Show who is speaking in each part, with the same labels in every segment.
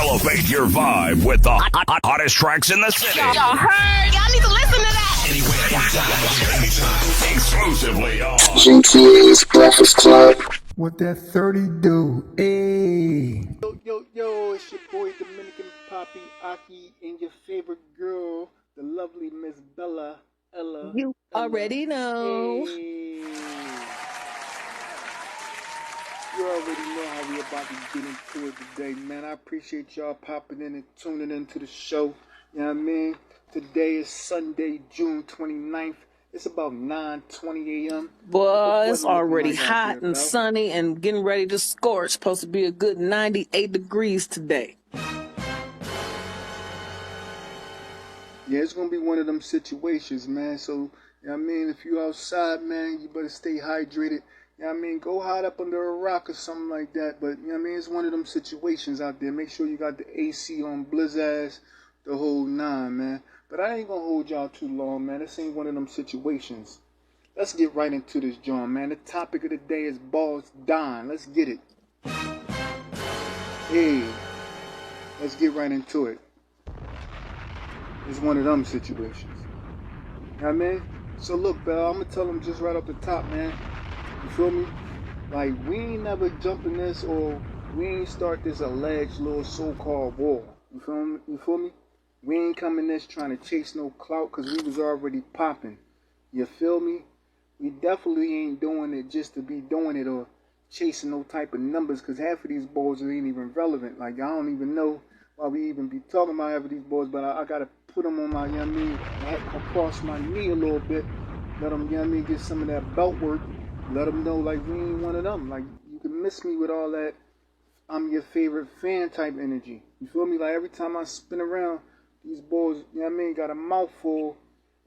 Speaker 1: Elevate your vibe with the hottest tracks in the city.
Speaker 2: Y'all heard? Y'all need to listen to that.
Speaker 1: Anywhere, anytime. Exclusively on
Speaker 3: GTA's Breakfast Club.
Speaker 4: What that 30 do? Hey.
Speaker 5: Yo, it's your boy Dominican Poppy Aki and your favorite girl, the lovely Miss Ella.
Speaker 6: You already know.
Speaker 5: Hey. You already know how we about to get into it today, man. I appreciate y'all popping in and tuning into the show. You know what I mean? Today is Sunday, June 29th. It's about 9:20 a.m.
Speaker 6: Boy, it's already
Speaker 5: like
Speaker 6: hot and sunny and getting ready to scorch. Supposed to be a good 98 degrees today.
Speaker 5: Yeah, it's going to be one of them situations, man. So, you know what I mean? If you outside, man, you better stay hydrated. You know what I mean? Go hide up under a rock or something like that. But, you know what I mean? It's one of them situations out there. Make sure you got the AC on blizzards, the whole nine, man. But I ain't going to hold y'all too long, man. This ain't one of them situations. Let's get right into this, John, man. The topic of the day is Bossdon. Let's get it. Hey, let's get right into it. It's one of them situations. You know what I mean? So look, Bell, I'm going to tell them just right off the top, man. You feel me? Like, we ain't never jump in this or we ain't start this alleged little so-called war. You feel me? We ain't coming this trying to chase no clout because we was already popping. You feel me? We definitely ain't doing it just to be doing it or chasing no type of numbers because half of these boys ain't even relevant. Like, I don't even know why we even be talking about half of these boys, but I got to put them on my, you know what I mean, across my knee a little bit. Let them, you know what I mean, get some of that belt work. Let them know, like, we ain't one of them. Like, you can miss me with all that I'm your favorite fan type energy. You feel me? Like, every time I spin around, these boys, you know what I mean, got a mouthful,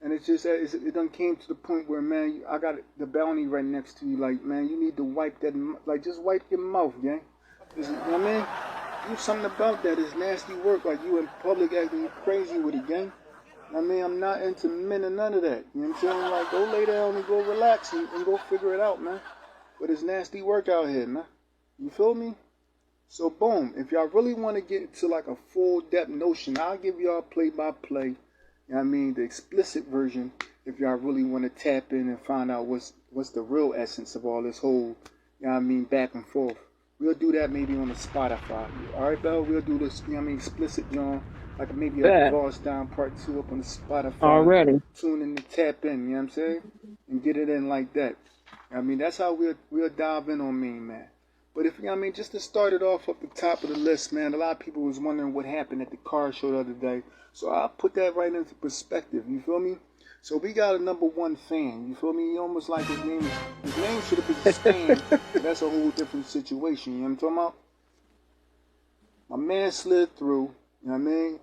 Speaker 5: and it's just, it done came to the point where, man, I got the bounty right next to you. Like, man, you need to wipe that, like, just wipe your mouth, gang. You know what I mean? Do something about that. It's nasty work. Like, you in public acting crazy with it, gang. I mean, I'm not into men and none of that. You know what I'm saying? Like, go lay down and go relax and go figure it out, man. But it's nasty work out here, man. You feel me? So, boom. If y'all really want to get to, like, a full-depth notion, I'll give y'all play-by-play. You know what I mean? The explicit version, if y'all really want to tap in and find out what's the real essence of all this whole, you know what I mean, back and forth. We'll do that maybe on the Spotify. All right, Bell? We'll do this, you know what I mean, explicit, John. Like maybe a Bossdon part 2 up on the Spotify.
Speaker 6: Already.
Speaker 5: Tune in to tap in, you know what I'm saying? And get it in like that. I mean, that's how we'll dive in on Main Man. But if, you know what I mean, just to start it off at the top of the list, man, a lot of people was wondering what happened at the car show the other day. So I'll put that right into perspective, you feel me? So we got a number one fan, you feel me? He almost like his name should have been Stan, but that's a whole different situation, you know what I'm talking about? My man slid through, you know what I mean?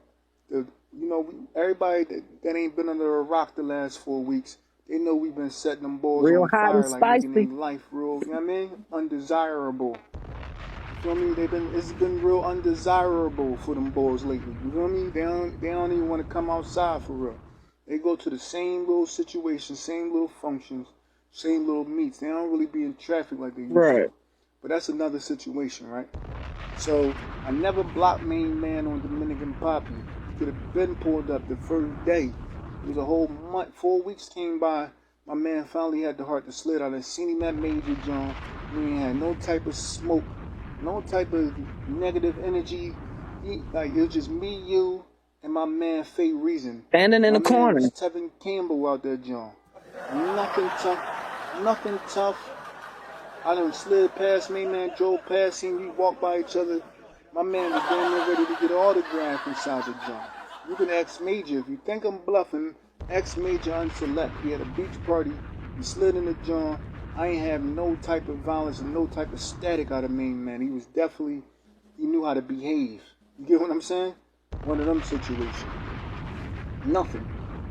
Speaker 5: Everybody that ain't been under a rock the last 4 weeks, they know we've been setting them boys
Speaker 6: Real
Speaker 5: on
Speaker 6: hot
Speaker 5: fire,
Speaker 6: and
Speaker 5: like
Speaker 6: spicy.
Speaker 5: making their life real, you know what I mean? Undesirable. You feel me? It's been real undesirable for them boys lately. You feel me? They don't even want to come outside for real. They go to the same little situations, same little functions, same little meets. They don't really be in traffic like they used to. But that's another situation, right? So I never blocked Main Man on Dominican Poppy. He could have been pulled up the first day. It was a whole month, 4 weeks came by. My man finally had the heart to slid. I done seen him at Major John. We ain't had no type of smoke, no type of negative energy. It was just me, you, and my man Faye Reason.
Speaker 6: Standing in the corner.
Speaker 5: Was Tevin Campbell out there, John. Nothing tough. I done slid past me, man, drove past him, we walked by each other. My man was damn near ready to get autographed inside the joint. You can ask Major. If you think I'm bluffing, ask Major unselect. He had a beach party, he slid in the joint. I ain't have no type of violence and no type of static out of Main Man. He knew how to behave. You get what I'm saying? One of them situations. Nothing.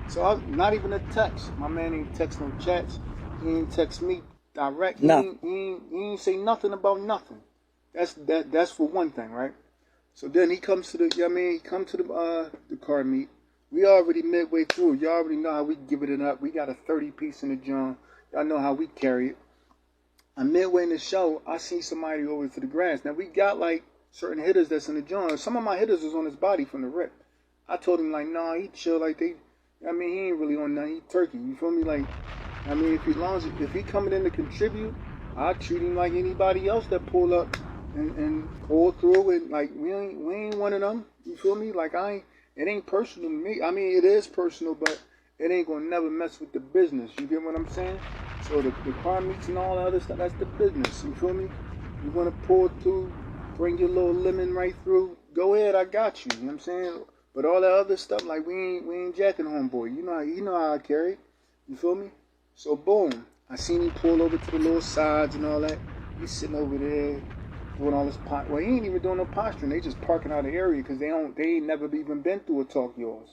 Speaker 5: So not even a text. My man ain't text no chats. He ain't text me direct. He ain't say nothing about nothing. That's for one thing, right? So then he comes to the, you know what I mean? He comes to the car meet. We already midway through. Y'all already know how we give it up. We got a 30-piece in the drum. Y'all know how we carry it. And midway in the show, I see somebody over to the grass. Now we got like certain hitters that's in the joint. Some of my hitters was on his body from the rip. I told him like, nah, he chill like they. I mean, he ain't really on nothing. He turkey. You feel me? Like, I mean, if he coming in to contribute, I treat him like anybody else that pull up and pull through. And like we ain't one of them. You feel me? Like it ain't personal to me. I mean, it is personal, but it ain't gonna never mess with the business. You get what I'm saying? So the car meets and all the other stuff, that's the business. You feel me? You wanna pull through, bring your little lemon right through. Go ahead, I got you. You know what I'm saying? But all that other stuff, like we ain't jacking homeboy. You know how I carry. You feel me? So boom, I seen him pull over to the little sides and all that. He's sitting over there doing all this well, he ain't even doing no posturing. They just parking out of the area because they ain't never even been through a talk yours.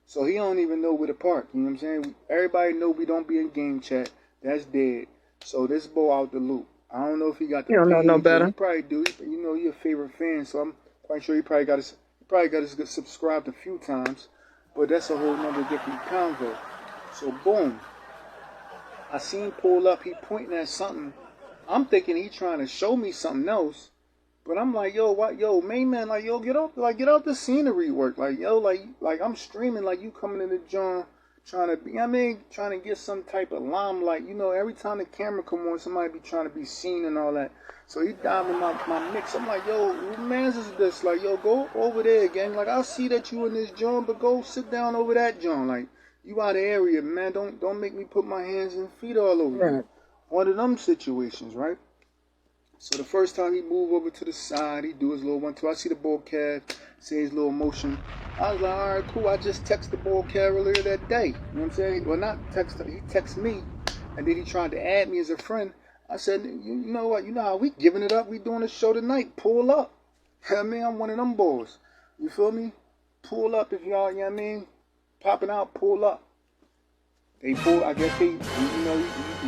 Speaker 5: So he don't even know where to park. You know what I'm saying? Everybody know we don't be in game chat. That's dead. So this boy out the loop. I don't know if he got the.
Speaker 6: You don't know no better.
Speaker 5: He probably do. You know, you're a favorite fan, so I'm quite sure he probably got us subscribed a few times. But that's a whole nother different convo. So boom, I seen him pull up. He pointing at something. I'm thinking he trying to show me something else. But I'm like, yo, what, yo, main man, like, yo, get out the scenery work, like, yo, like I'm streaming, like you coming in the joint, trying to be, trying to get some type of limelight, you know, every time the camera come on, somebody be trying to be seen and all that. So he diving my mix. I'm like, yo, who man's is this? Like, yo, go over there, gang. Like, I see that you in this joint, but go sit down over that joint. Like, you out of area, man. Don't make me put my hands and feet all over you. One of them situations, right? So the first time he moved over to the side, he do his little 1-2. I see the ball cab, say his little motion. I was like, all right, cool. I just texted the ball cab earlier that day. You know what I'm saying? Well, not text him. He texted me, and then he tried to add me as a friend. I said, you know what? You know how we giving it up? We doing a show tonight. Pull up. I mean, I'm one of them boys. You feel me? Pull up if y'all, you know what I mean? Popping out, pull up. They pull, I guess you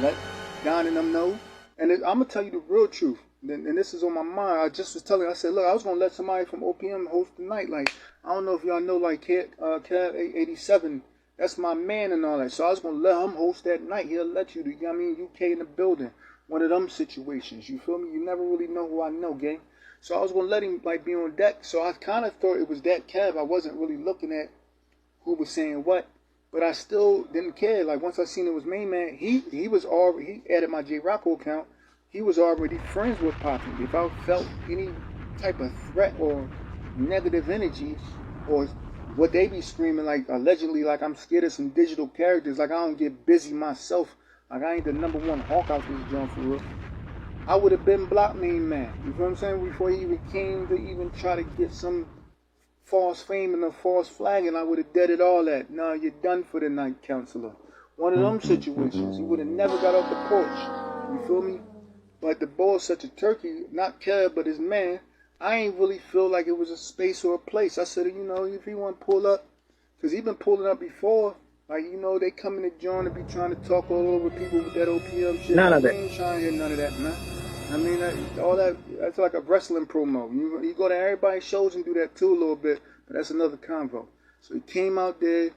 Speaker 5: let Don and them know. And I'm going to tell you the real truth. And this is on my mind. I just was telling, I said, look, I was going to let somebody from OPM host tonight. Like, I don't know if y'all know, like, Cab 887, that's my man and all that. So I was going to let him host that night. He'll let you, you know what I mean, UK in the building. One of them situations. You feel me? You never really know who I know, gang. So I was going to let him, like, be on deck. So I kind of thought it was that Cab. I wasn't really looking at who was saying what. But I still didn't care. Like, once I seen it was main man, he added my J Rocco account. He was already friends with Poppy. If I felt any type of threat or negative energy, or what they be screaming, like, allegedly, like I'm scared of some digital characters, like I don't get busy myself, like I ain't the #1 hawk out this joint for real, I would have been blocked main man. You feel what I'm saying? Before he even came to even try to get some false fame and a false flag, and I would have deaded all that. Nah, you're done for the night, counselor. One of them situations. He would have never got off the porch. You feel me? But the boy's such a turkey, not Kev, but his man. I ain't really feel like it was a space or a place. I said, you know, if he want to pull up, because he been pulling up before. Like, you know, they come in the joint and be trying to talk all over people with that OPM shit.
Speaker 6: None of it.
Speaker 5: I ain't trying to hear none of that, man. I mean, that's like a wrestling promo. You go to everybody's shows and do that too a little bit, but that's another convo. So he came out there,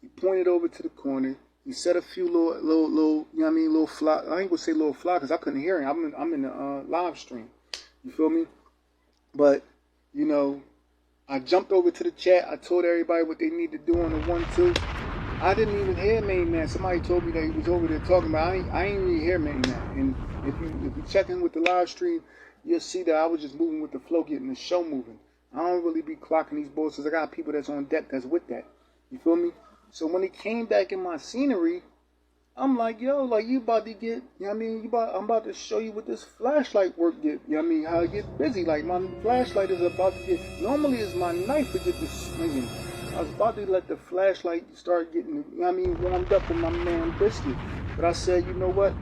Speaker 5: he pointed over to the corner, he said a few little, you know what I mean, little fly. I ain't gonna say little fly because I couldn't hear him. I'm in the live stream. You feel me? But, you know, I jumped over to the chat. I told everybody what they need to do on the 1-2. I didn't even hear main man. Somebody told me that he was over there talking about. I ain't really hear main man. And if you check in with the live stream, you'll see that I was just moving with the flow, getting the show moving. I don't really be clocking these balls because I got people that's on deck that's with that. You feel me? So when he came back in my scenery, I'm like, yo, like you about to get, you know what I mean? I'm about to show you what this flashlight work get. You know what I mean? How it get busy. Like my flashlight is about to get, normally it's my knife to get the swinging. I was about to let the flashlight start getting, you know what I mean, warmed up with my man Biscuit. But I said, you know what?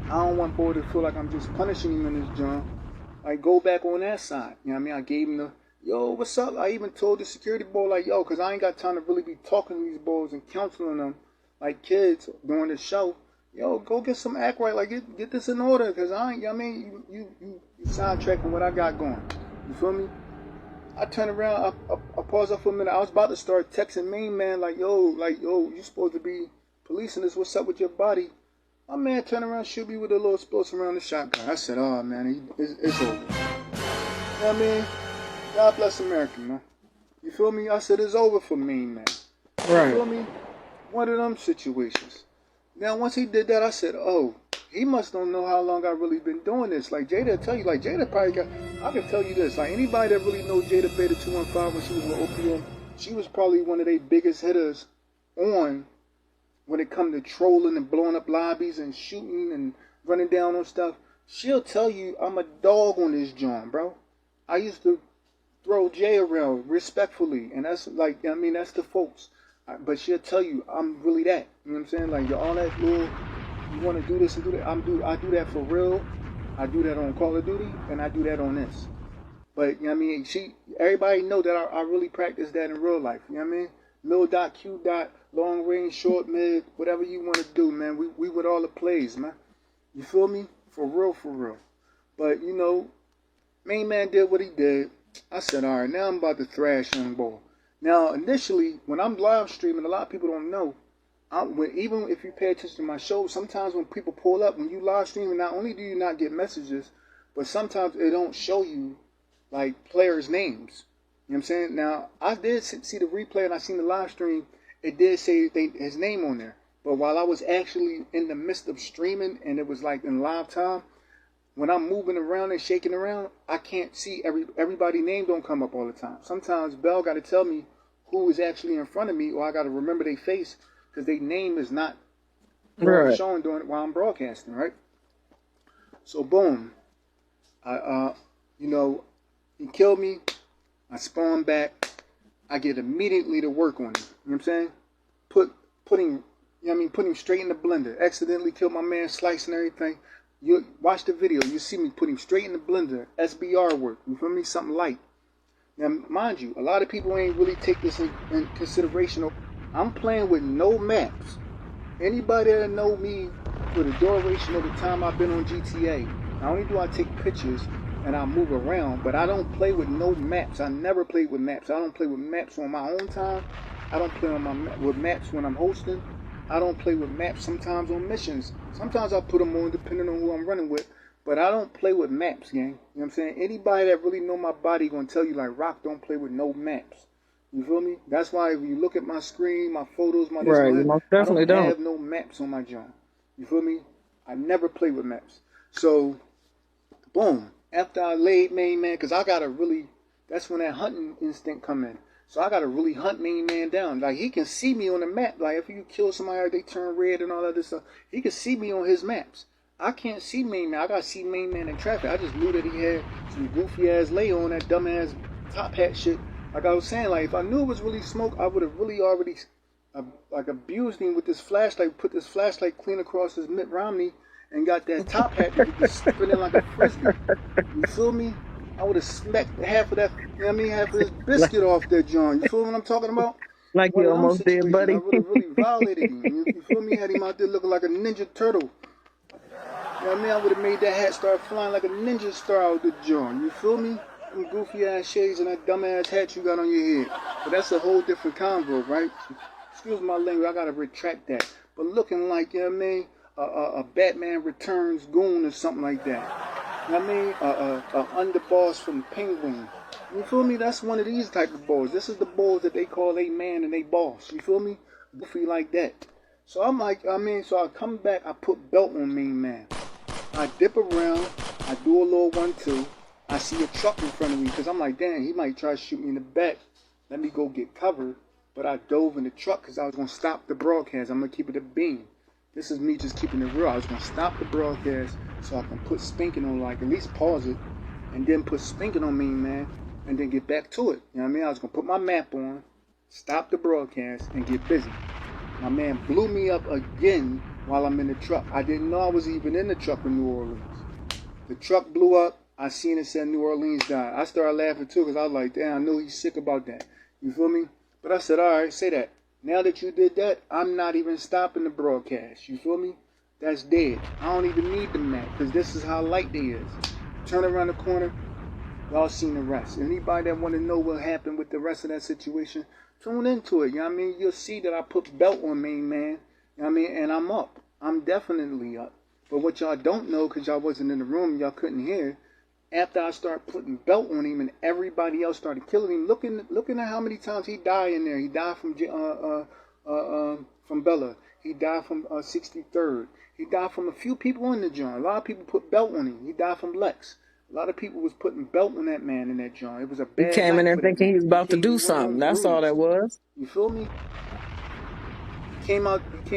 Speaker 5: I don't want boy to feel like I'm just punishing him in this joint. Like, go back on that side. You know what I mean? I gave him the, yo, what's up? I even told the security boy, like, yo, because I ain't got time to really be talking to these boys and counseling them like kids during the show. Yo, go get some act right. Like, get this in order, because I ain't, you know what I mean? You sidetracking what I got going. You feel me? I turned around, I paused up for a minute. I was about to start texting main man, like, yo, you supposed to be policing this. What's up with your body? My man turned around, shoot me with a little explosive around the shotgun. I said, oh, man, it's over. know what I mean? God bless America, man. You feel me? I said it's over for Main Man. You feel me? One of them situations. Now, once he did that, I said, oh, he must don't know how long I've really been doing this. Like, Jada tell you, like, Jada probably got, I can tell you this, like, anybody that really knows Jada Beta 215 when she was with OPM, she was probably one of their biggest hitters on when it come to trolling and blowing up lobbies and shooting and running down on stuff. She'll tell you I'm a dog on this joint, bro. I used to throw Jay around respectfully, and that's like, I mean, that's the folks. But she'll tell you I'm really that. You know what I'm saying? Like, all that little, you want to do this and do that. I do that for real. I do that on Call of Duty, and I do that on this. But you know what I mean, everybody know that I really practice that in real life. You know what I mean? Mil dot, Q dot, long range, short, mid, whatever you want to do, man. We with all the plays, man. You feel me? For real, for real. But you know, Main Man did what he did. I said, all right, now I'm about to thrash Young Boy. Now, initially, when I'm live streaming, a lot of people don't know. Even if you pay attention to my show, sometimes when people pull up, when you live streaming, not only do you not get messages, but sometimes it don't show you like players' names. You know what I'm saying? Now, I did see the replay and I seen the live stream. It did say his name on there. But while I was actually in the midst of streaming and it was like in live time, when I'm moving around and shaking around, I can't see everybody's name don't come up all the time. Sometimes Bell got to tell me who is actually in front of me, or I got to remember their face because their name is not showing during while I'm broadcasting, right? So boom, you know, he killed me. I spawn back. I get immediately to work on him. You know what I'm saying? Put him straight in the blender. Accidentally killed my man, slicing everything. You watch the video, you see me put him straight in the blender. SBR work. You feel me? Something light. Now, mind you, a lot of people ain't really take this in consideration. I'm playing with no maps. Anybody that know me for the duration of the time I've been on GTA, not only do I take pictures and I move around, but I don't play with no maps. I never played with maps. I don't play with maps on my own time. I don't play with maps when I'm hosting. I don't play with maps sometimes on missions. Sometimes I put them on depending on who I'm running with. But I don't play with maps, gang. You know what I'm saying? Anybody that really know my body gonna tell you like Rock don't play with no maps. You feel me? That's why if you look at my screen, my photos, my this,
Speaker 6: Right, you most definitely
Speaker 5: I don't have no maps on my joint. You feel me? I never play with maps. So, boom. After I laid Main Man, because I gotta really, that's when that hunting instinct come in. So I gotta really hunt Main Man down. Like, he can see me on the map. Like, if you kill somebody, they turn red and all that stuff. He can see me on his maps. I can't see Main Man. I gotta see Main Man in traffic. I just knew that he had some goofy ass lay on that dumb ass top hat shit. Like I was saying, like, if I knew it was really smoke, I would have really already like abused him with this flashlight. Put this flashlight clean across his Mitt Romney and got that top hat that was spinning like a frisbee. You feel me? I would have smacked half of that, you know what I mean, half of this biscuit off that joint. You feel what I'm talking about?
Speaker 6: Like you almost did, buddy.
Speaker 5: I would have really violated him. You feel me? Had him out there looking like a ninja turtle. You know what I mean? I would have made that hat start flying like a ninja star out the joint. You feel me? Them goofy ass shades and that dumb ass hat you got on your head. But that's a whole different convo, right? Excuse my language, I gotta retract that. But looking like, you know what I mean, a Batman Returns goon or something like that. You know what I mean? A underboss from Penguin. You feel me? That's one of these type of balls. This is the balls that they call a man and a boss. You feel me? Goofy like that. So I'm like, so I come back, I put belt on Main Man. I dip around, I do a little 1-2. I see a truck in front of me because I'm like, damn, he might try to shoot me in the back. Let me go get cover. But I dove in the truck because I was going to stop the broadcast. I'm going to keep it a beam. This is me just keeping it real. I was going to stop the broadcast so I can put Spinking on, like, at least pause it. And then put Spinking on Main Man and then get back to it. You know what I mean? I was going to put my map on, stop the broadcast, and get busy. My man blew me up again while I'm in the truck. I didn't know I was even in the truck in New Orleans. The truck blew up. I seen it said New Orleans died. I started laughing too because I was like, damn, I know he's sick about that. You feel me? But I said, all right, say that. Now that you did that, I'm not even stopping the broadcast. You feel me? That's dead. I don't even need the map because this is how light they is. Turn around the corner, y'all seen the rest. Anybody that want to know what happened with the rest of that situation, tune into it. You know what I mean? You'll see that I put belt on Main Man. You know what I mean? And I'm up. I'm definitely up. But what y'all don't know, because y'all wasn't in the room, y'all couldn't hear, after I started putting belt on him and everybody else started killing him, looking at how many times he died in there. He died from Bella. He died from 63rd. He died from a few people in the joint. A lot of people put belt on him. He died from Lex. A lot of people was putting belt on that man in that joint. It was a
Speaker 6: He
Speaker 5: bad
Speaker 6: came in
Speaker 5: night
Speaker 6: there
Speaker 5: for that
Speaker 6: thinking
Speaker 5: man.
Speaker 6: he was about to
Speaker 5: He
Speaker 6: do
Speaker 5: was one of
Speaker 6: something.
Speaker 5: them
Speaker 6: That's all that
Speaker 5: grooves.
Speaker 6: was.
Speaker 5: You feel me? He came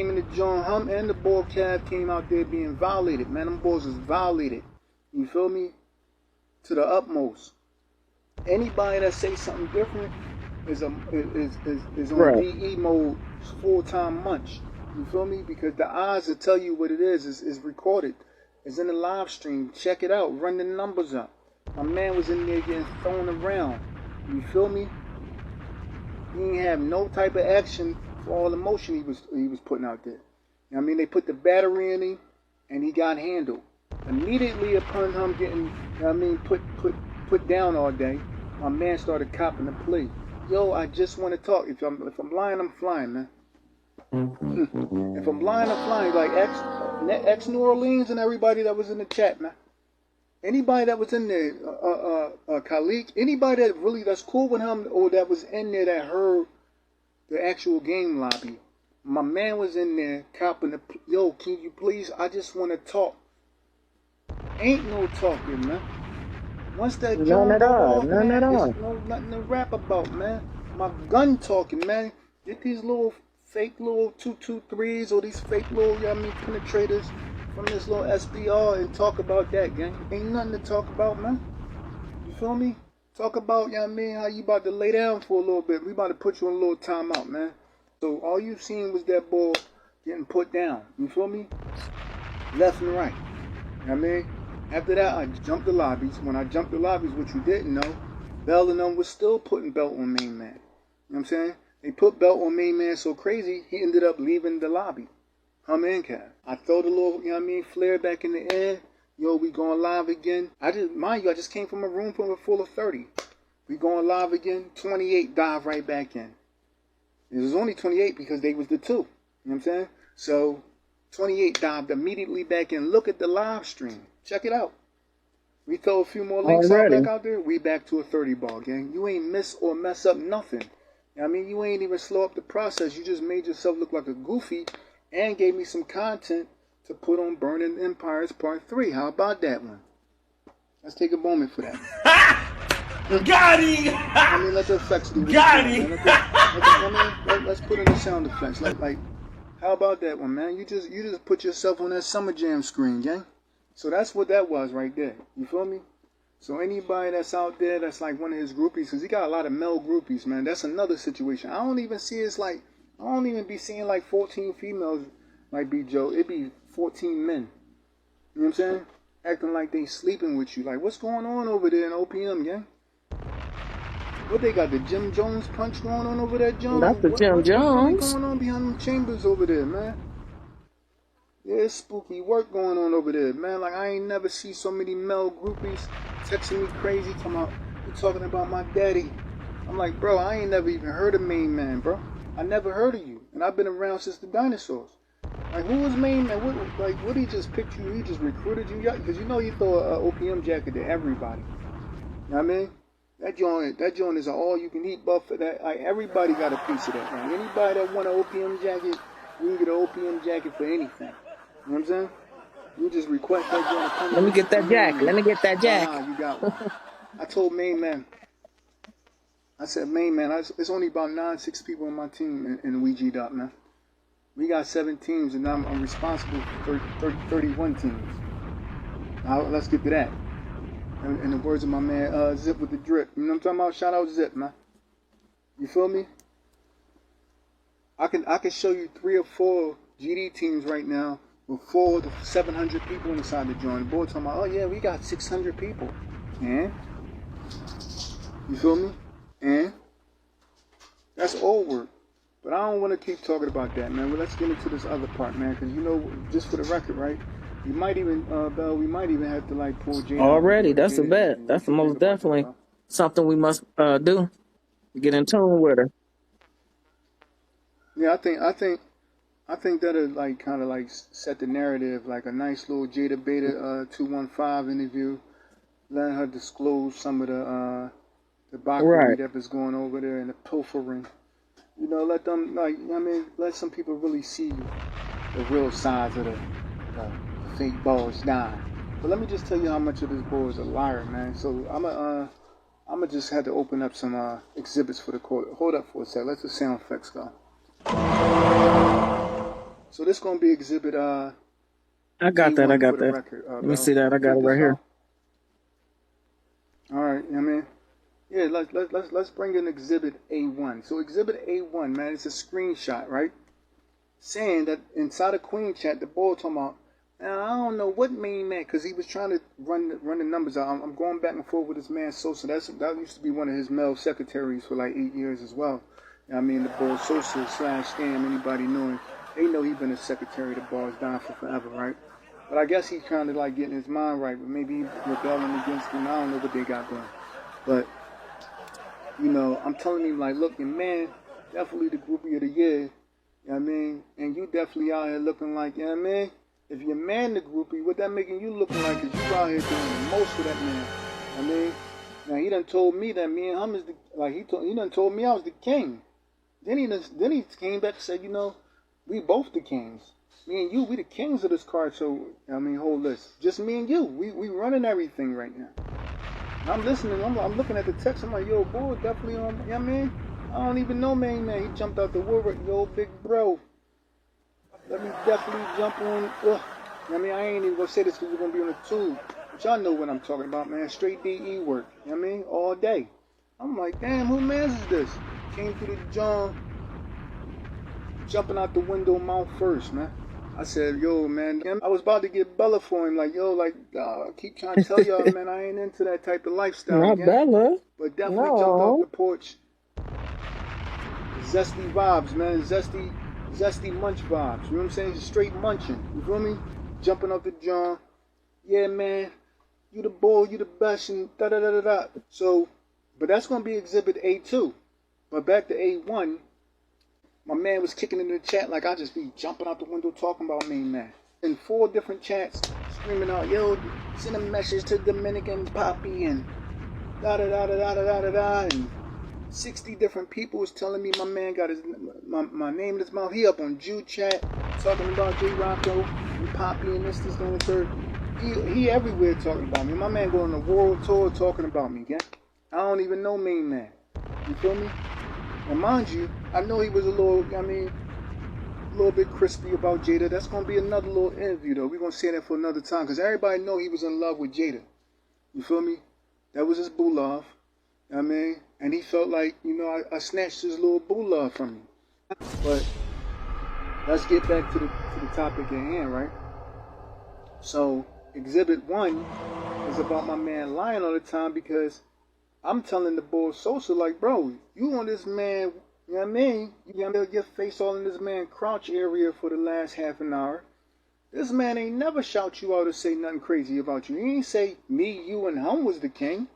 Speaker 5: in the joint. Hum and the ball cab came out there being violated. Man, them boys was violated. You feel me? To the utmost. Anybody that say something different is on
Speaker 6: Right.
Speaker 5: VE mode full-time munch. You feel me? Because the odds will tell you what it is recorded. It's in the live stream. Check it out. Run the numbers up. My man was in there getting thrown around. You feel me? He didn't have no type of action for all the motion he was putting out there. You know what I mean? They put the battery in him and he got handled. Immediately upon him getting, you know what I mean, put down all day, my man started copping the plea. Yo, I just want to talk. If I'm lying, I'm flying, man. If I'm lying, I'm flying. Like ex New Orleans and everybody that was in the chat, man. Anybody that was in there, Khalik, anybody that's cool with him or that was in there that heard the actual game lobby, my man was in there copping the, yo, can you please, I just want to talk. Ain't no talking, man. Once that
Speaker 6: None
Speaker 5: joint
Speaker 6: at
Speaker 5: go
Speaker 6: all.
Speaker 5: off,
Speaker 6: None
Speaker 5: man,
Speaker 6: at all.
Speaker 5: it's nothing to rap about, man. My gun talking, man. Get these little fake little 223s or these fake little, you know what I mean, penetrators from this little SBR and talk about that, gang. Ain't nothing to talk about, man. You feel me? Talk about, you know what I mean, how you about to lay down for a little bit. We about to put you on a little timeout, man. So all you seen was that ball getting put down. You feel me? Left and right. You know what I mean? After that, I jumped the lobbies. When I jumped the lobbies, what you didn't know, Bell and them was still putting belt on main man. You know what I'm saying? They put belt on main man so crazy, he ended up leaving the lobby. Hum and Cav. I throw the little, you know what I mean, flare back in the air. Yo, we going live again. I just came from a room full of 30. We going live again. 28 dive right back in. It was only 28 because they was the two. You know what I'm saying? So 28 dived immediately back in. Look at the live stream. Check it out. We throw a few more links back out there. We back to a 30 ball, gang. You ain't miss or mess up nothing. You know what I mean, you ain't even slow up the process. You just made yourself look like a goofy and gave me some content to put on Burning Empires Part 3. How about that one? Let's take a moment for that.
Speaker 7: Got him!
Speaker 5: I mean, let the effects do this.
Speaker 7: Got him!
Speaker 5: Let's put in the sound effects. Like, how about that one, man? You just put yourself on that Summer Jam screen, gang. So that's what that was right there. You feel me? So anybody that's out there that's like one of his groupies, because he got a lot of male groupies, man. That's another situation. I don't even see it's like, I don't even be seeing like 14 females like be Joe. It be 14 men. You know what I'm saying? Acting like they sleeping with you. Like, what's going on over there in OPM, gang? What they got, the Jim Jones punch going on over there, John?
Speaker 6: That's the Jim Jones.
Speaker 5: What's going on behind them chambers over there, man? Yeah, it's spooky work going on over there, man. Like, I ain't never see so many male groupies texting me crazy, you talking about my daddy. I'm like, bro, I ain't never even heard of Main Man, bro. I never heard of you. And I've been around since the dinosaurs. Like, who was Main Man? What he just picked you? He just recruited you? Because you know you throw an OPM jacket to everybody. You know what I mean? That joint is an all-you-can-eat buffet. That, like, everybody got a piece of that, man. Anybody that want an OPM jacket, you can get an OPM jacket for anything. You know what I'm saying? You just request that joint to come.
Speaker 6: Let me get that jack. Let me get that jack.
Speaker 5: Nah, you got one. I told Main Man. I said, Main Man, it's only about 6 people on my team in Ouija Dot, man. We got 7 teams, and I'm responsible for 31 teams. Now, let's get to that. In the words of my man, Zip with the drip. You know what I'm talking about? Shout out Zip, man. You feel me? I can show you 3 or 4 GD teams right now with 400 to 700 people inside the joint. The boy talking about, oh yeah, we got 600 people. And? You feel me? And? That's old work. But I don't want to keep talking about that, man. Well, let's get into this other part, man. Because, you know, just for the record, right? We might even, Bell, we might even have to, like, pull Jane
Speaker 6: Already,
Speaker 5: out.
Speaker 6: that's a bet. That's the most definitely something we must do. Get in tune with her.
Speaker 5: Yeah, I think that'll, like, kind of, like, set the narrative, like a nice little Jada Beta 215 interview. You know letting her disclose some of the debauchery
Speaker 6: Right.
Speaker 5: that was going over there and the pilfering. You know, let them, like, I mean, let some people really see the real sides of the fake Bossdon. But let me just tell you how much of this boy is a liar, man. So I'ma just have to open up some exhibits for the court. Hold up for a sec. Let the sound effects go. So this gonna be exhibit
Speaker 6: I got that.
Speaker 5: A1
Speaker 6: I got
Speaker 5: for the
Speaker 6: that.
Speaker 5: record.
Speaker 6: Let me see that. I got it
Speaker 5: Check
Speaker 6: right
Speaker 5: this
Speaker 6: here.
Speaker 5: out. All right, I mean, yeah, let's bring in exhibit A1. So exhibit A1, man, it's a screenshot, right? Saying that inside a Queen chat, the boy talking about, now, I don't know what main man, because he was trying to run the numbers out. I'm going back and forth with this man Sosa. That used to be one of his male secretaries for like 8 years as well. I mean, the boy Sosa / Scam, anybody knowing, they know he been a secretary to Bossdon for forever, right? But I guess he's trying to like get in his mind right, but maybe he's rebelling against him. I don't know what they got going. But, you know, I'm telling him like, look, your man, definitely the groupie of the year. You know what I mean? And you definitely out here looking like, you know what I mean? If your man the groupie, what that making you looking like is you out here doing the most for that man. I mean, now he done told me that me and him is the, like he done told me I was the king. Then he came back and said, you know, we both the kings. Me and you, we the kings of this card. So I mean, hold this, just me and you. We running everything right now. And I'm listening. I'm looking at the text. I'm like, yo, boy, definitely on. You know what I mean? I don't even know, man. He jumped out the woodwork, yo, big bro. Let me definitely jump on. I mean, I ain't even gonna say this because we're gonna be on the tube. But y'all know what I'm talking about, man. Straight DE work. You know what I mean? All day. I'm like, damn, who man's is this? Came through the John, jumping out the window mouth first, man. I said, yo, man. I was about to get Bella for him. Like, yo, like, I keep trying to tell y'all, man, I ain't into that type of lifestyle.
Speaker 6: Not
Speaker 5: again.
Speaker 6: Bella.
Speaker 5: But definitely jumped off the porch. Zesty vibes, man. Zesty munch vibes. You know what I'm saying? Straight munching. You feel me? Jumping off the John. Yeah, man. You the boy, you the best, and da da da da da. So, but that's gonna be exhibit A2. But back to A1, my man was kicking in the chat like I just be jumping out the window talking about me, man. In 4 different chats, screaming out, yo, send a message to Dominican Poppy and da da da da da da da da. And 60 different people was telling me my man got my name in his mouth. He up on Jude chat talking about J Rocco and Poppy and this, and the third. He everywhere talking about me. My man going on a world tour talking about me, yeah? I don't even know main man. You feel me? And mind you, I know he was a little bit crispy about Jada. That's gonna be another little interview though. We're gonna say that for another time because everybody know he was in love with Jada. You feel me? That was his boo love. I mean, and he felt like, you know, I snatched his little boo love from him. But let's get back to the topic at hand, right? So exhibit 1 is about my man lying all the time because I'm telling the boy Sosa, like, bro, you on this man, you know what I mean? You got your face all in this man crotch area for the last half an hour. This man ain't never shout you out or say nothing crazy about you. He ain't say me, you, and him was the king.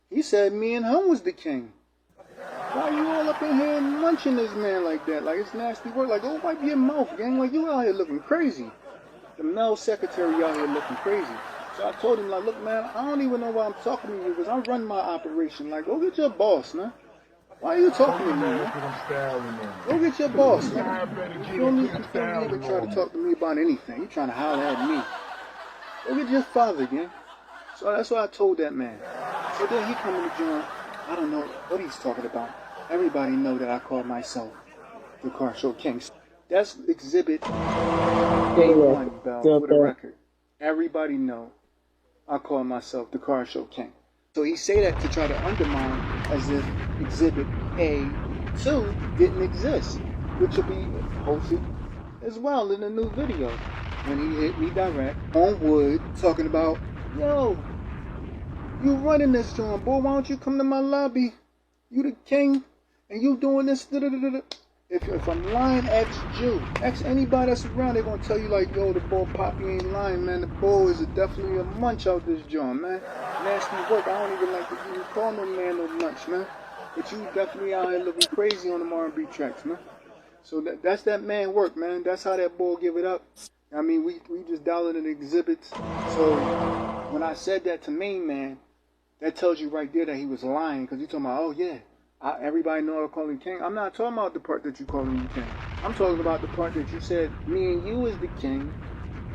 Speaker 5: He said me and him was the king. Why you all up in here munching this man like that? Like, it's nasty work. Like, go wipe your mouth, gang. Like, you out here looking crazy. The male secretary out here looking crazy. So I told him, like, look, man, I don't even know why I'm talking to you because I run my operation. Like, go get your boss, man. Why are you talking to me, man? Go get your boss, man. You feel me? You can't even try to talk to me about anything. You trying to holler at me. Go get your father, gang. So that's what I told that man. So then he come in the joint. I don't know what he's talking about. Everybody know that I call myself the Car Show King. That's exhibit A1, Bell, for the record. Everybody know I call myself the Car Show King. So he say that to try to undermine as if exhibit A2 didn't exist, which will be posted as well in a new video when he hit me direct on wood talking about, yo, you running this joint, boy, why don't you come to my lobby? You the king, and you doing this, da-da-da-da-da. If I'm lying, ask Jew. Ask anybody that's around, they're gonna tell you like, yo, the boy Poppy ain't lying, man. The boy is definitely a munch out this joint, man. Nasty work. I don't even like to even call no man no munch, man. But you definitely out here looking crazy on them R&B tracks, man. So that's that man work, man. That's how that boy give it up. I mean, we just dialing in exhibits. So when I said that to main man, that tells you right there that he was lying, because you're talking about, oh yeah, everybody know I call him king. I'm not talking about the part that you call him king. I'm talking about the part that you said me and you is the king,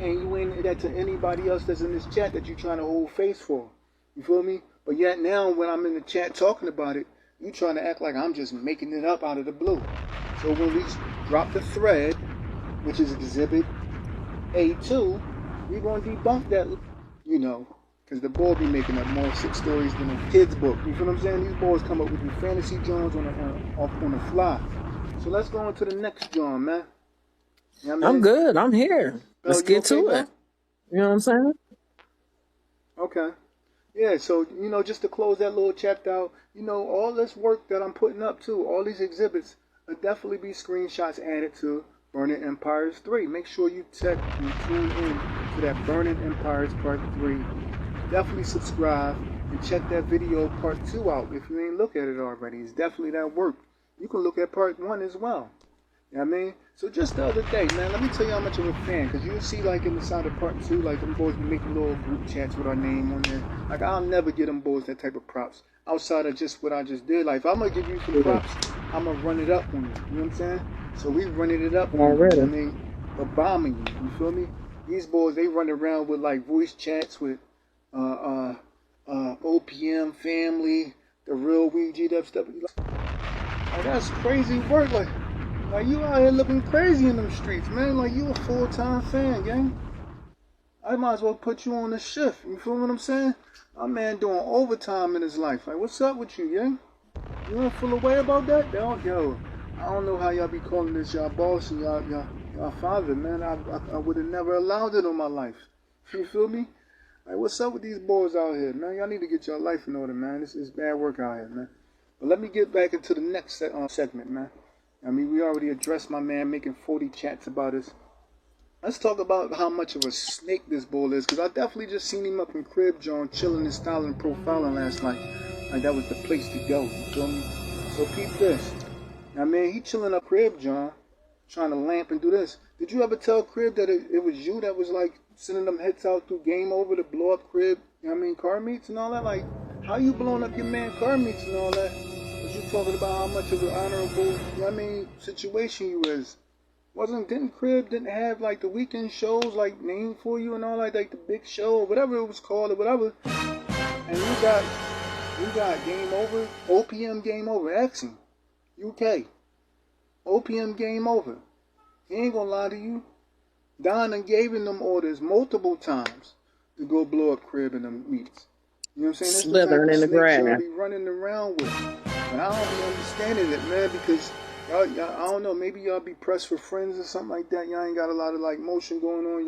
Speaker 5: and you ain't that to anybody else that's in this chat that you trying to hold face for. You feel me? But yet now when I'm in the chat talking about it, you trying to act like I'm just making it up out of the blue. So when we drop the thread, which is exhibit A2, we're going to debunk that, you know, because the boy be making up more sick stories than a kid's book. You feel what I'm saying? These boys come up with the fantasy Johns on the fly. So let's go on to the next John, man. You know what I mean?
Speaker 6: I'm good. I'm here. Let's
Speaker 5: you
Speaker 6: get
Speaker 5: okay,
Speaker 6: to
Speaker 5: Bell?
Speaker 6: it. You know what I'm saying?
Speaker 5: Okay. Yeah, so, you know, just to close that little chapter out, you know, all this work that I'm putting up too, all these exhibits, will definitely be screenshots added to Burning Empires 3. Make sure you check and tune in to that Burning Empires Part 3. Definitely subscribe and check that video Part 2 out if you ain't looked at it already. It's definitely that work. You can look at Part 1 as well. You know what I mean? So just the other day, man, let me tell you how much of a fan, because you'll see like in the side of Part 2, like them boys be making little group chats with our name on there. Like I'll never get them boys that type of props outside of just what I just did. Like if I'm going to give you some props, I'm going to run it up on you. You know what I'm saying? So we running it up on you.
Speaker 6: Already.
Speaker 5: You know what I mean? But bombing you. You feel me? These boys, they run around with like voice chats with OPM family, the real Ouija stuff. Like, that's crazy work. Like you out here looking crazy in them streets, man. Like you a full-time fan, gang. I might as well put you on the shift. You feel what I'm saying? My man doing overtime in his life. Like, what's up with you, gang? You don't feel away about that? Yo, I don't know how y'all be calling this y'all boss and y'all father, man. I would have never allowed it on my life. You feel me? Like, what's up with these boys out here, man? Y'all need to get your life in order, man. This is bad work out here, man. But let me get back into the next segment, man. I mean, we already addressed my man making 40 chats about us. Let's talk about how much of a snake this bull is, because I definitely just seen him up in Crib John chilling and styling profiling last night. Like that was the place to go, you feel me? So peep this. Now, man, he chilling up Crib John, trying to lamp and do this. Did you ever tell Crib that it was you that was like sending them hits out through Game Over to blow up Crib, you know what I mean, car meets and all that? Like, how you blowing up your man car meets and all that? You talking about how much of an honorable, you know what I mean, situation you is. Didn't Crib have like the weekend shows like named for you and all that, like the big show or whatever it was called or whatever. And you got Game Over, OPM Game Over, Axing, UK. OPM Game Over. He ain't gonna lie to you. Don and gave him them orders multiple times to go blow up Crib in them meets. You know what I'm saying? That's
Speaker 6: Slithering in the grass.
Speaker 5: Y'all be running around with. And I don't be understanding it, man, because y'all, I don't know, maybe y'all be pressed for friends or something like that. Y'all ain't got a lot of like motion going on.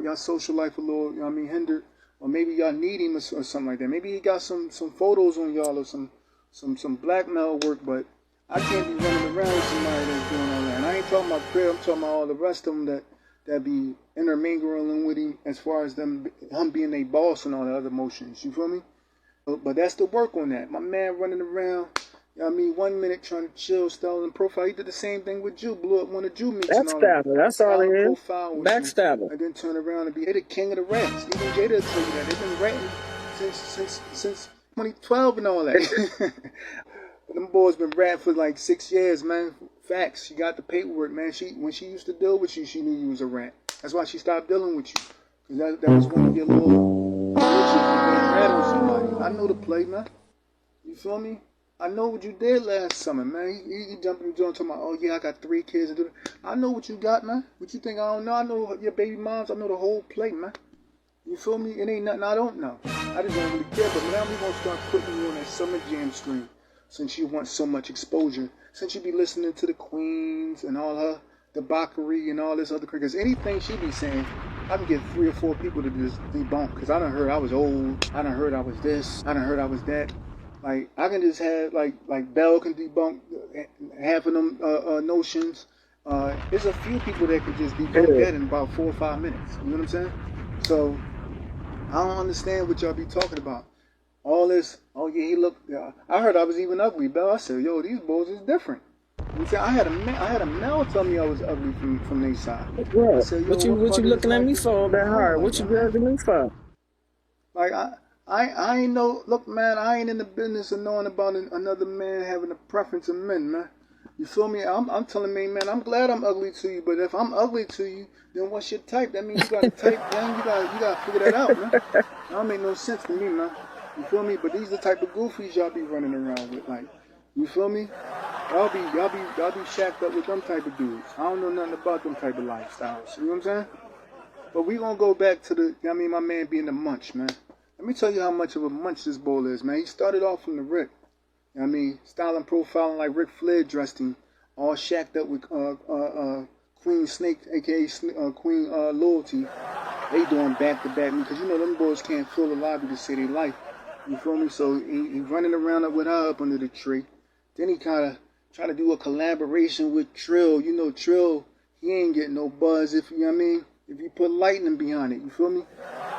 Speaker 5: Y'all social life a little, you know what I mean, hindered. Or maybe y'all need him or something like that. Maybe he got some photos on y'all or some blackmail work, but I can't be running around with somebody that's doing all that. And I ain't talking about Crib, I'm talking about all the rest of them that be intermingling with him as far as him being a boss and all the other motions. You feel me? But that's the work on that. My man running around, you know what I mean, 1 minute trying to chill, styling profile. He did the same thing with Jew, blew up one of Jew meets and all that.
Speaker 6: That's all it is.
Speaker 5: Backstabber. And then turn around and be the king of the rats. Even Jada will tell you that. They've been ratting since 2012 and all that. But them boys been ratting for like 6 years, man. Facts. She got the paperwork, man. When she used to deal with you, she knew you was a rat. That's why she stopped dealing with you. Because that was one of your little somebody. I know the play, man. You feel me? I know what you did last summer, man. He jumped in the joint talking about, oh yeah, I got 3 kids. I know what you got, man. What you think I don't know? I know your baby moms. I know the whole play, man. You feel me? It ain't nothing I don't know. I just don't really care. But now we gonna start putting you on that summer jam stream, since you want so much exposure. Since you be listening to the Queens and all her debauchery and all this other crap. Because anything she be saying, I can get 3 or 4 people to just debunk. Because I done heard I was old. I done heard I was this. I done heard I was that. Like, I can just have, like Bell can debunk half of them notions. There's a few people that can just debunk that in about 4 or 5 minutes. You know what I'm saying? So, I don't understand what y'all be talking about. All this, oh yeah, he looked, I heard I was even ugly, Bell. I said, yo, these boys is different. You see, I had a male tell me I was ugly from their side.
Speaker 6: Right.
Speaker 5: I said, yo,
Speaker 6: what you looking at me for that hard? What you grabbing me for?
Speaker 5: Like, I ain't no, look, man, I ain't in the business of knowing about another man having a preference of men, man. You feel me? I'm telling me, man, I'm glad I'm ugly to you, but if I'm ugly to you, then what's your type? That means you got a type, man. You gotta figure that out, man. That don't make no sense to me, man. You feel me? But these the type of goofies y'all be running around with, like, you feel me? Y'all be shacked up with them type of dudes. I don't know nothing about them type of lifestyles. You know what I'm saying? But we gonna go back to the, I mean, my man being a munch, man. Let me tell you how much of a munch this bull is, man. He started off from the Rick. I mean, styling, profiling like Ric Flair dressed him, all shacked up with Queen Snake, a.k.a. Queen Loyalty. They doing back-to-back me, because you know them boys can't fill the lobby to say they life. You feel me? So he running around with her up under the tree. Then he kind of try to do a collaboration with Trill. You know Trill, he ain't getting no buzz if, you know what I mean, if you put lightning behind it. You feel me?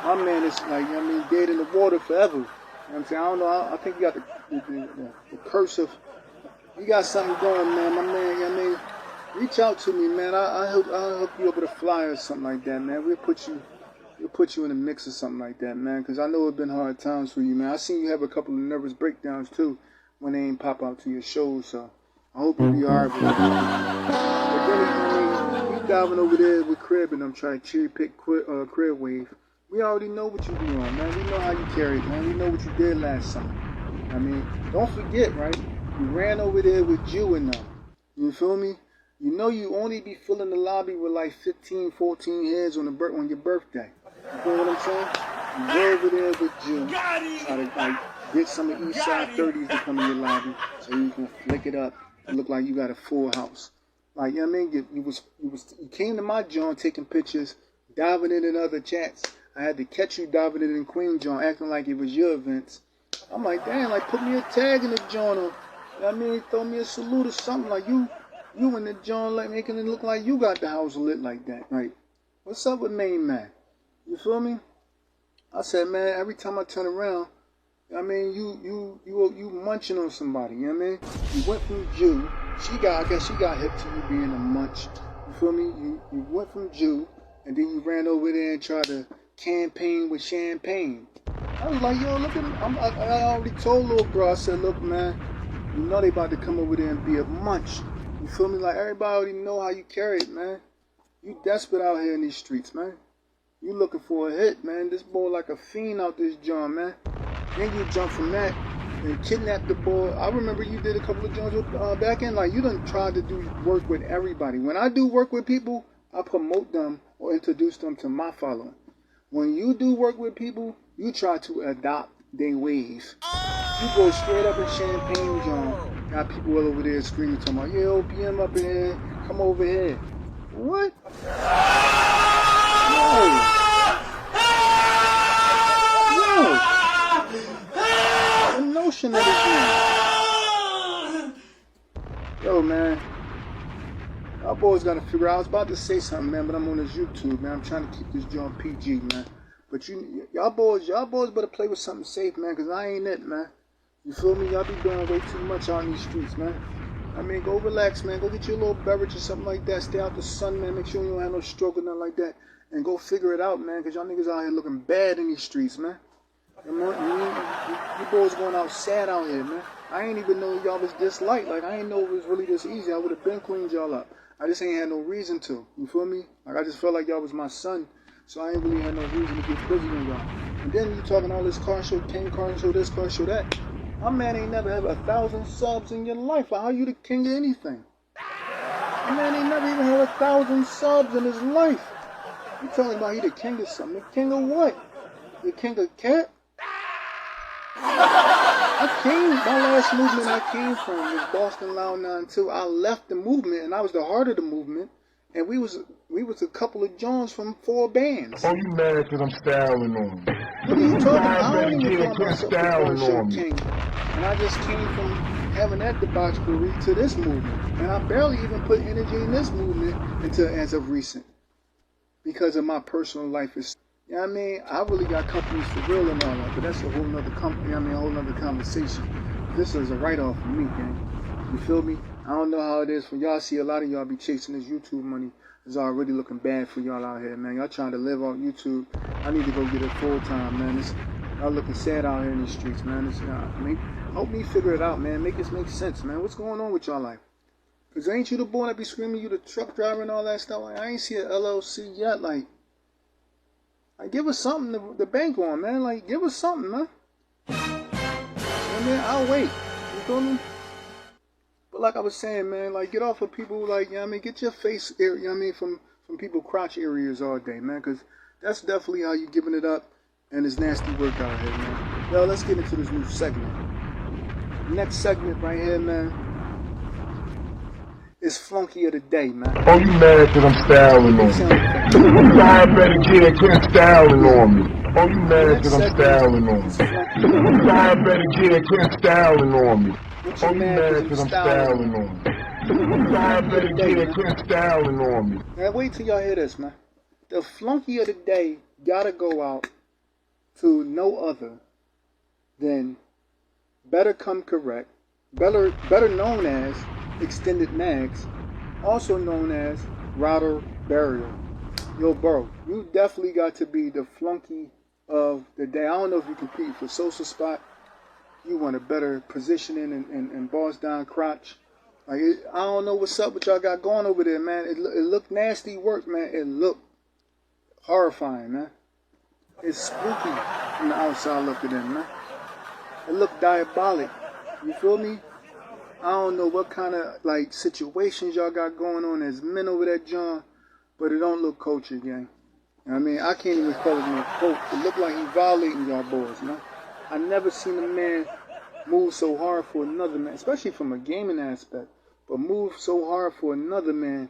Speaker 5: My man is like, you know what I mean, dead in the water forever. You know what I'm saying? I don't know. I think you got the curse of, you got something going, man. My man, you know what I mean? Reach out to me, man. I'll hook you up with a flyer or something like that, man. We'll put you in a mix or something like that, man. Because I know it's been hard times for you, man. I seen you have a couple of nervous breakdowns, too, when they ain't pop out to your shows. So I hope you'll be all right with that. But then, you diving over there with Crib and I'm trying to cherry pick Crib Wave. We already know what you be on, man. We know how you carried, man. We know what you did last summer. I mean, don't forget, right? You ran over there with Jew and them. You feel me? You know you only be filling the lobby with like 15, 14 heads on your birthday. You feel what I'm saying? You go over there with Jew. Try to like get some of East Side 30s to come in your lobby so you can flick it up and look like you got a full house. Like, you know what I mean? You came to my joint taking pictures, diving in other chats. I had to catch you diving in Queen John, acting like it was your events. I'm like, damn, like put me a tag in the joint, or, you know what I mean? Throw me a salute or something, like you in the joint, like making it look like you got the house lit like that. Like, what's up with main man? You feel me? I said, man, every time I turn around, I mean, you munching on somebody, you know what I mean? You went from Jew, I guess she got hip to you being a munch. You feel me? You went from Jew, and then you ran over there and tried to campaign with champagne. I was like, yo, look at him. I already told little bro, I said, look, man, you know they about to come over there and be a munch. You feel me? Like, everybody already know how you carry it, man. You desperate out here in these streets, man. You looking for a hit, man. This boy like a fiend out this joint, man. Then you jump from that and kidnap the boy. I remember you did a couple of joints with back in. Like, you done tried to do work with everybody. When I do work with people, I promote them or introduce them to my following. When you do work with people, you try to adopt their ways. You go straight up in Champagne, John. Got people all over there screaming, talking about, yo, PM up in here, come over here. What? Yo. The notion of this man. Yo, man. Y'all boys gotta figure out. I was about to say something, man, but I'm on this YouTube, man. I'm trying to keep this joint PG, man. But y'all boys better play with something safe, man, because I ain't it, man. You feel me? Y'all be doing way too much out in these streets, man. I mean, go relax, man. Go get you a little beverage or something like that. Stay out the sun, man. Make sure you don't have no stroke or nothing like that. And go figure it out, man, because y'all niggas out here looking bad in these streets, man. You boys going out sad out here, man. I ain't even know y'all was this light. Like, I ain't know it was really this easy. I would have been cleaned y'all up. I just ain't had no reason to. You feel me? Like, I just felt like y'all was my son. So I ain't really had no reason to get busy on y'all. And then you talking all this car show, king car show this, car show that. My man ain't never had 1,000 subs in your life. How you the king of anything? My man ain't never even had 1,000 subs in his life. You talking about he the king of something? The king of what? The king of cat? My last movement I came from was Bossdon Loud 92. I left the movement and I was the heart of the movement. And we was a couple of Jones from 4 bands.
Speaker 3: Oh, you mad because I'm styling on you?
Speaker 5: What are you talking about? I don't even call myself the car show king. And I just came from having that debauchery to this movement. And I barely even put energy in this movement until as of recent. Because of my personal life. You know what I mean? I really got companies for real and all that. But that's a whole nother a whole nother conversation. This is a write-off for me, gang. You feel me? I don't know how it is for y'all. See, a lot of y'all be chasing this YouTube money. It's already looking bad for y'all out here, man. Y'all trying to live on YouTube. I need to go get it full time, man. Y'all looking sad out here in the streets, man. Help me figure it out, man. Make this make sense, man. What's going on with y'all life? Cause ain't you the boy that be screaming you the truck driver and all that stuff? Like, I ain't see an LLC yet. Like give us something to bank on, man. Like, give us something, man. Man, I'll wait. You feel me? But like I was saying, man, like get off of people, like, you know what I mean, get your face, you know what I mean, from people crotch areas all day, man, because that's definitely how you giving it up, and it's nasty work out here, man. Yo, let's get into this new segment. Next segment right here, man, is Flunky of the Day, man.
Speaker 3: Oh, you mad because I'm styling on you? I better kid quit styling on me. Oh, you mad because I'm styling on me? I better kid quit styling on me. Oh, you mad because I'm styling on me? I better kid quit styling on me.
Speaker 5: Now wait till y'all hear this, man. The Flunky of the Day gotta go out to no other than Better Come Correct, better known as Extended Mags, also known as Router Burial. Yo, bro, you definitely got to be the Flunky of the Day. I don't know if you compete for social spot. You want a better positioning in Bossdon crotch. Like, I don't know what's up with y'all got going over there, man. It looked nasty work, man. It looked horrifying, man. It's spooky from the outside looking in, man. It looked diabolic. You feel me? I don't know what kind of, like, situations y'all got going on as men over that John, but it don't look cultured, gang. I mean, I can't even call it no quote. It looked like he violating y'all boys, man. I never seen a man move so hard for another man, especially from a gaming aspect, but move so hard for another man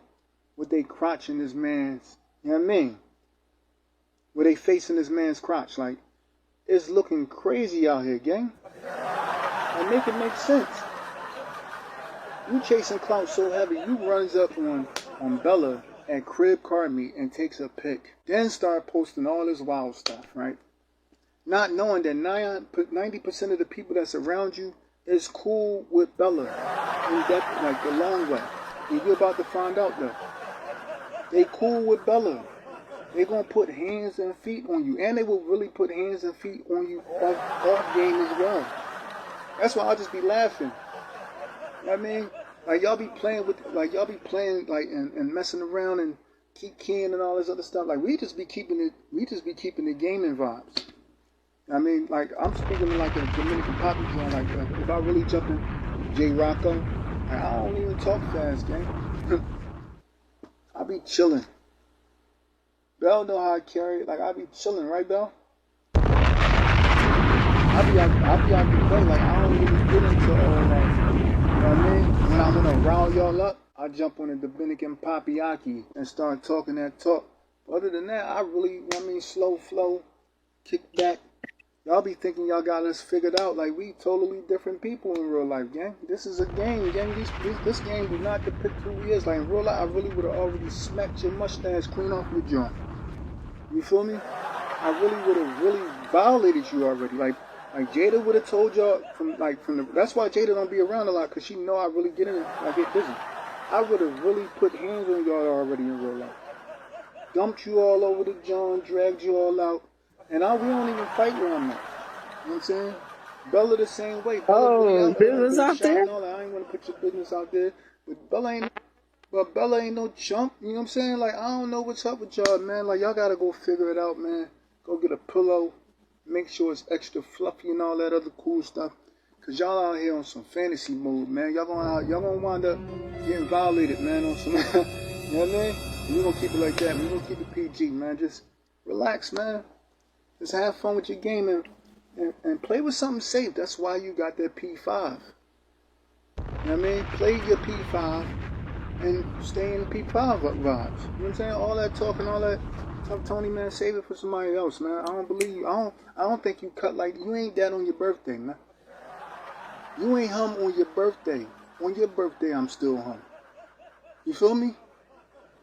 Speaker 5: with they crotch in this man's, you know what I mean? With they facing this man's crotch. Like, it's looking crazy out here, gang. And make it make sense. You chasing clout so heavy, you runs up on Bella at Crib Car Meet and takes a pic. Then start posting all this wild stuff, right? Not knowing that 90% of the people that's around you is cool with Bella in depth, like the long way. And you're about to find out though. They cool with Bella. They gonna put hands and feet on you, and they will really put hands and feet on you off game as well. That's why I'll just be laughing. You know what I mean? Like y'all be playing and messing around and keep keying and all this other stuff. Like we just be keeping the gaming vibes. I mean, like, I'm speaking like a Dominican Poppy joint. Like, if I really jump in J Rocco, like, I don't even talk fast, gang. I be chilling. Bell know how I carry it. Like, I be chilling, right, Bell? I be out the way. Like, I don't really get into all that. You know what I mean? When I want to rile y'all up, I jump on the Dominican Papiaki and start talking that talk. But other than that, I really, you know what I mean, slow flow, kick back. Y'all be thinking y'all got us figured out. Like, we totally different people in real life, gang. This is a game, gang. This game do not depict who we is. Like, in real life, I really would have already smacked your mustache clean off your joint. You feel me? I really would have really violated you already. Like Jada would have told y'all that's why Jada don't be around a lot, because she know I really get busy. I would have really put hands on y'all already in real life. Dumped you all over the joint, dragged you all out. And we don't even fight where I'm at. You know what I'm saying? Bella the same way. Bella
Speaker 6: business out there?
Speaker 5: I ain't want to put your business out there. But Bella ain't no chump. You know what I'm saying? Like, I don't know what's up with y'all, man. Like, y'all got to go figure it out, man. Go get a pillow. Make sure it's extra fluffy and all that other cool stuff. Because y'all out here on some fantasy mode, man. Y'all gonna wind up getting violated, man, on some... you know what I mean? And we're going to keep it like that. We're going to keep it PG, man. Just relax, man. Just have fun with your game and play with something safe. That's why you got that P5. You know what I mean? Play your P5 and stay in the P5 vibes. You know what I'm saying? All that talking, all that tough Tony, man, save it for somebody else, man. I don't believe you. I don't think you cut like you ain't that on your birthday, man. You ain't hum on your birthday. On your birthday, I'm still hum. You feel me?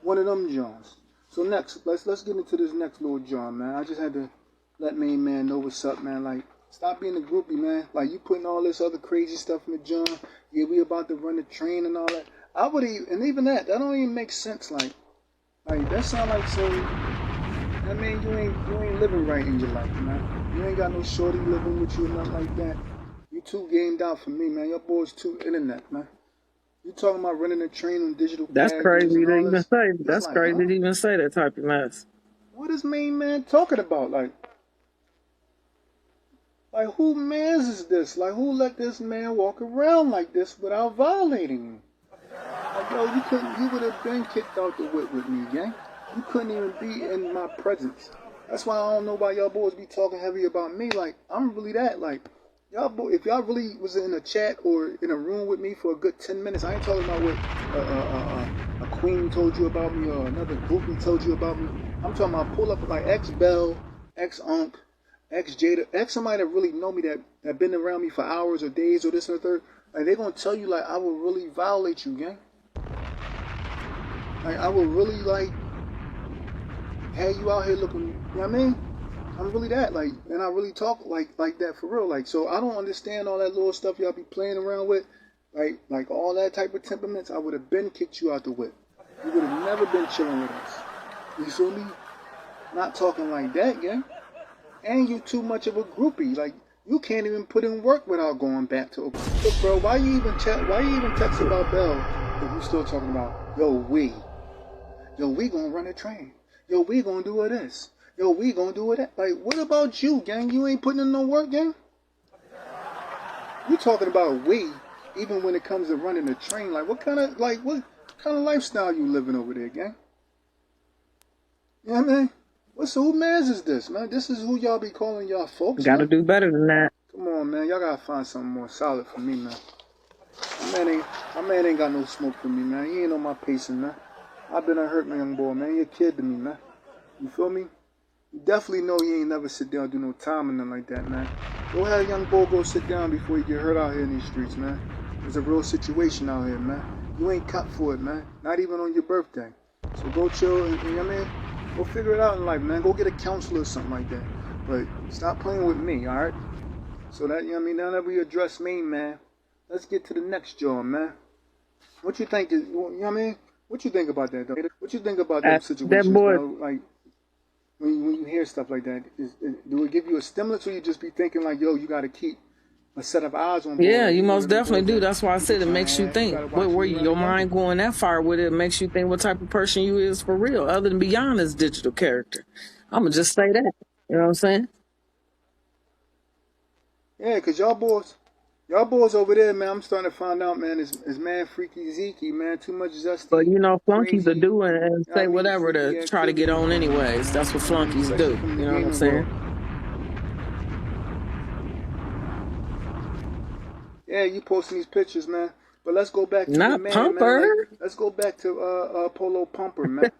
Speaker 5: One of them Johns. So next, let's get into this next little John, man. I just had to let main man know what's up, man. Like, stop being a groupie, man. Like, you putting all this other crazy stuff in the John. Yeah, we about to run the train and all that. I would even, and even that don't even make sense. Like that sound like some, you know what I mean, you ain't living right in your life, man. You ain't got no shorty living with you or nothing like that. You too gamed out for me, man. Your boy's too internet, man. You talking about running a train on digital
Speaker 6: That's
Speaker 5: characters
Speaker 6: crazy
Speaker 5: and
Speaker 6: to
Speaker 5: all
Speaker 6: even
Speaker 5: this?
Speaker 6: say.
Speaker 5: It's
Speaker 6: That's
Speaker 5: like,
Speaker 6: crazy
Speaker 5: huh?
Speaker 6: to even say that type of mess.
Speaker 5: What is main man talking about? Like who mans is this? Like, who let this man walk around like this without violating him? Like, yo, you would have been kicked out the whip with me, gang. You couldn't even be in my presence. That's why I don't know why y'all boys be talking heavy about me. Like, I'm really that. Like, if y'all really was in a chat or in a room with me for a good 10 minutes, I ain't talking about what a queen told you about me or another groupie told you about me. I'm talking about pull up like ex-Bell, ex-Unk, ex-Jada, ex-somebody that really know me that been around me for hours or days or this and the third. Like, they gonna tell you, like, I will really violate you, gang. Like, I will really, like, have you out here looking, you know what I mean? I'm really that, like, and I really talk like that for real. Like, so I don't understand all that little stuff y'all be playing around with. Like all that type of temperaments, I would have been kicked you out the whip. You would have never been chilling with us. You feel me? Not talking like that, gang. And you too much of a groupie. Like, you can't even put in work without going back to Look, bro, why you even text about Bell if you still talking about, yo, we gonna run a train. Yo, we gonna do this. Yo, we gonna do that. Like, what about you, gang? You ain't putting in no work, gang? You talking about we, even when it comes to running a train. Like, what kind of lifestyle you living over there, gang? You know what I mean? Who mans is this, man? This is who y'all be calling y'all folks,
Speaker 6: Gotta
Speaker 5: man?
Speaker 6: do better than that.
Speaker 5: Come on, man. Y'all gotta find something more solid for me, man. My man ain't got no smoke for me, man. He ain't on my pacing, man. I've been a hurt, my young boy, man. You're a kid to me, man. You feel me? You definitely know you ain't never sit down and do no time and nothing like that, man. Go ahead, young boy, go sit down before you get hurt out here in these streets, man. There's a real situation out here, man. You ain't cut for it, man. Not even on your birthday. So go chill and you know what I mean? Go figure it out in life, man. Go get a counselor or something like that. But stop playing with me, alright? So that, you know what I mean? Now that we address me, man, let's get to the next job, man. What you think is, you know what I mean? What you think about that, though? What you think about those situations,
Speaker 6: that boy,
Speaker 5: bro? Like, when you hear stuff like that, do it give you a stimulus, or you just be thinking like, yo, you got to keep a set of eyes on board?
Speaker 6: yeah, you most definitely do. That's why I said it makes you think. Where your mind going that far with it makes you think what type of person you is for real, other than beyond this digital character. I'm gonna just say that. You know what I'm saying?
Speaker 5: Yeah, because y'all boys over there, man, I'm starting to find out, man, is man Freaky Zeke, man, too much zesty.
Speaker 6: But you know, flunkies
Speaker 5: crazy,
Speaker 6: are do and say whatever to
Speaker 5: freaky
Speaker 6: try to get on
Speaker 5: activity,
Speaker 6: anyways. That's what flunkies do.
Speaker 5: especially from the
Speaker 6: You know what I'm
Speaker 5: gaming
Speaker 6: saying?
Speaker 5: world. Yeah, you posting these pictures, man. But let's go back to the
Speaker 6: Not
Speaker 5: man,
Speaker 6: Pumper.
Speaker 5: man. Like, let's go back to Polo Pumper, man.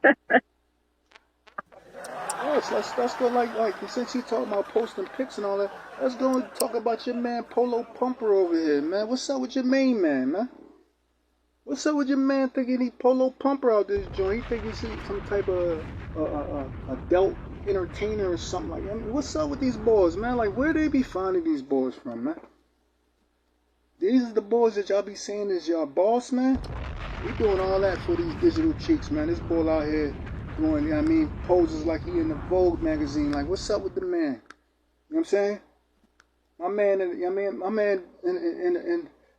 Speaker 5: Yes, let's go like since you talking about posting pics and all that, let's go and talk about your man Polo Pumper over here, man. What's up with your main man, man? What's up with your man thinking he Polo Pumper out this joint? He think he's some type of adult entertainer or something like that. I mean, what's up with these boys, man? Like, where they be finding these boys from, man? These are the boys that y'all be saying is your boss, man? We doing all that for these digital cheeks, man. This boy out here doing, you know what I mean, poses like he in the Vogue magazine. Like, what's up with the man? You know what I'm saying? My man,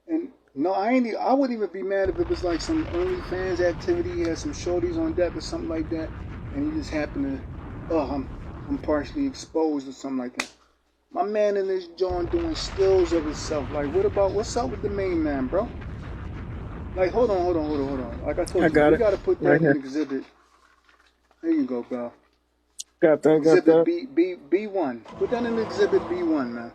Speaker 5: and no, I wouldn't even be mad if it was like some OnlyFans activity. He had some shorties on deck or something like that, and he just happened to, I'm partially exposed or something like that. My man in this joint doing stills of himself. Like, what's up with the main man, bro? Like, hold on. Like I told you, you gotta put that in exhibit. There you go, bro.
Speaker 6: Got that.
Speaker 5: Exhibit B1. Put that in exhibit B1, man.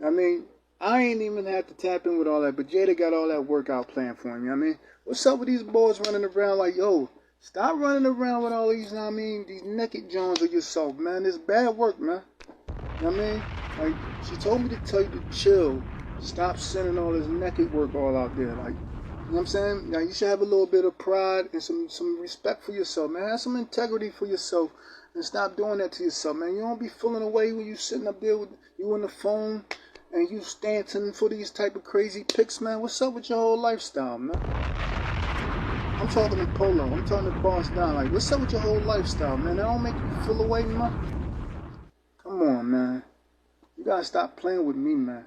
Speaker 5: I mean, I ain't even had to tap in with all that, but Jada got all that workout planned for him, you know what I mean? What's up with these boys running around like, yo, stop running around with all these, you know what I mean, these naked joints of yourself, man. It's bad work, man. You know what I mean? Like, she told me to tell you to chill. Stop sending all this naked work all out there. Like, you know what I'm saying? Now, you should have a little bit of pride and some respect for yourself, man. Have some integrity for yourself and stop doing that to yourself, man. You don't be feeling away when you sitting up there with you on the phone and you stancing for these type of crazy pics, man. What's up with your whole lifestyle, man? I'm talking to Polo. I'm talking to Bossdon. Like, what's up with your whole lifestyle, man? That don't make you feel away, man. Come on, man. You gotta stop playing with me, man.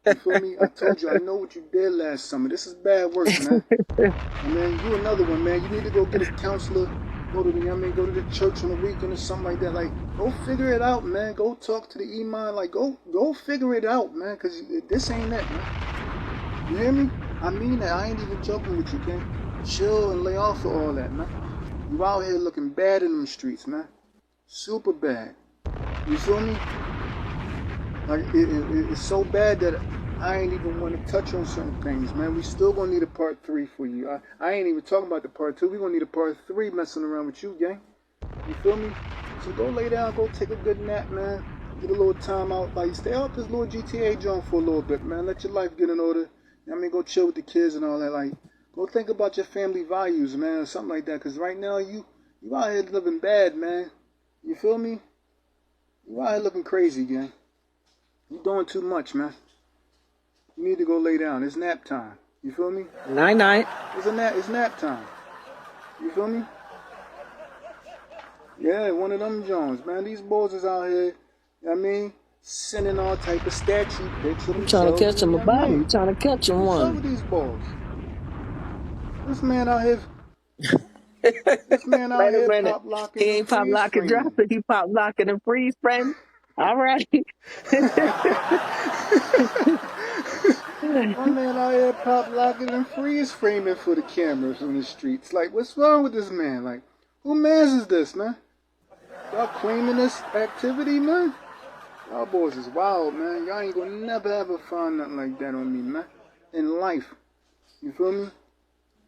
Speaker 5: You feel me? I told you I know what you did last summer. This is bad work, man. And man, you another one, man. You need to go get a counselor. Go to the, go to the church on the weekend or something like that. Like, go figure it out, man. Go talk to the imam. Like, go figure it out, man. Cause this ain't it, man. You hear me? I mean that. I ain't even joking with you, gang. Chill and lay off of all that, man. You out here looking bad in them streets, man. Super bad. You feel me? Like, it's so bad that I ain't even want to touch on certain things, man. We still gonna need a part 3 for you. I ain't even talking about the part 2. We gonna need a part 3 messing around with you, gang. You feel me? So go lay down, go take a good nap, man. Get a little time out. Like, stay out this little GTA joint for a little bit, man. Let your life get in order. Go chill with the kids and all that. Like, go think about your family values, man, or something like that. Cause right now you out here living bad, man. You feel me? You out here looking crazy, gang. You doing too much, man. You need to go lay down. It's nap time. You feel me?
Speaker 6: Night.
Speaker 5: It's nap time. You feel me? Yeah, one of them Jones, man. These boys is out here, sending all type of statue pics of
Speaker 6: I'm trying to catch him a body. I'm trying to catch him
Speaker 5: What's up
Speaker 6: one.
Speaker 5: with these boys? This man out here
Speaker 6: Wait a minute.
Speaker 5: pop locking
Speaker 6: He
Speaker 5: and
Speaker 6: ain't pop
Speaker 5: freeze
Speaker 6: locking, drop
Speaker 5: framing.
Speaker 6: it. He pop locking and freeze frame. All right.
Speaker 5: My man out here pop locking and freeze framing for the cameras on the streets. Like, what's wrong with this man? Like, who mans is this, man? Y'all claiming this activity, man? Y'all boys is wild, man. Y'all ain't gonna never ever find nothing like that on me, man. In life. You feel me?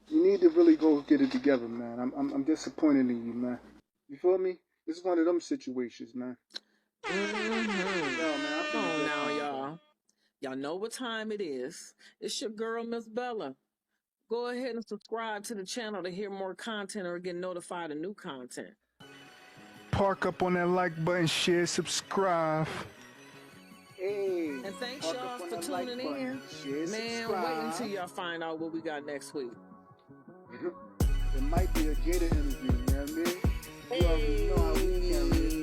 Speaker 5: You need to really go get it together, man. I'm disappointed in you, man. You feel me? This is one of them situations, man.
Speaker 6: Mm-hmm.
Speaker 5: Yo, man,
Speaker 6: Come on now, y'all. Y'all know what time it is. It's your girl, Miss Bella. Go ahead and subscribe to the channel to hear more content or get notified of new content.
Speaker 4: Park up on that like button, share, subscribe.
Speaker 5: Hey,
Speaker 6: and thanks y'all for tuning in. Man, wait until y'all find out what we got next week.
Speaker 5: It might be a Gator interview, you know what I mean? You already know how we carry it.